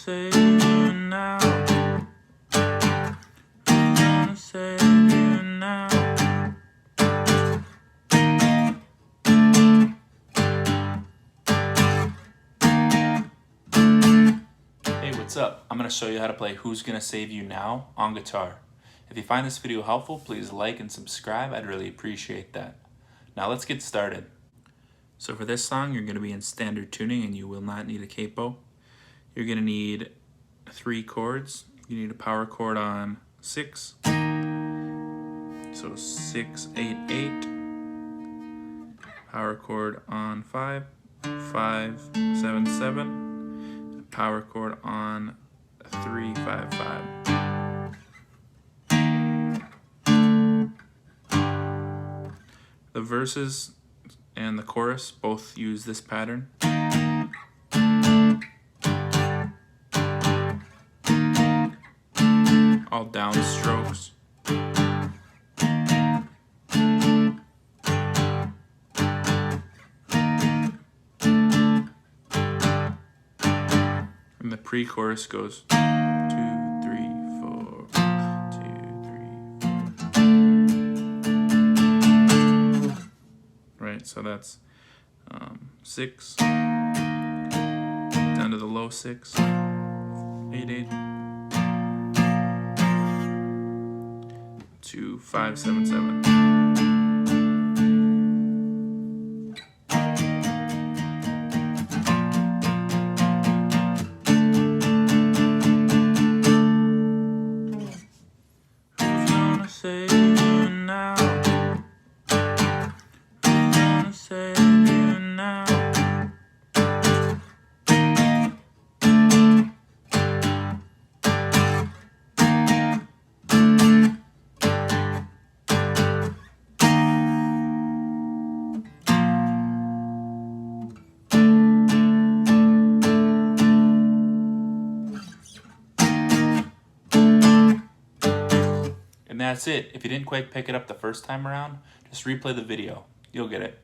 save you now? Who's gonna save you now? Hey, what's up? I'm going to show you how to play Who's Gonna Save You Now on guitar. If you find this video helpful, please like and subscribe. I'd really appreciate that. Now let's get started. So for this song, you're going to be in standard tuning and you will not need a capo. You're going to need 3 chords. You need a power chord on 6. So 6, 8, 8. Power chord on 5, 5, 7, 7. Power chord on 3, 5, 5. The verses and the chorus both use this pattern. All down strokes. And the pre-chorus goes 2, 3, 4, 2, 3, 4. Right, so that's 6 down to the low 6, 8, 8 to 5, 7, 7. Who's gonna save you now? Who's gonna save you now? And that's it. If you didn't quite pick it up the first time around, just replay the video. You'll get it.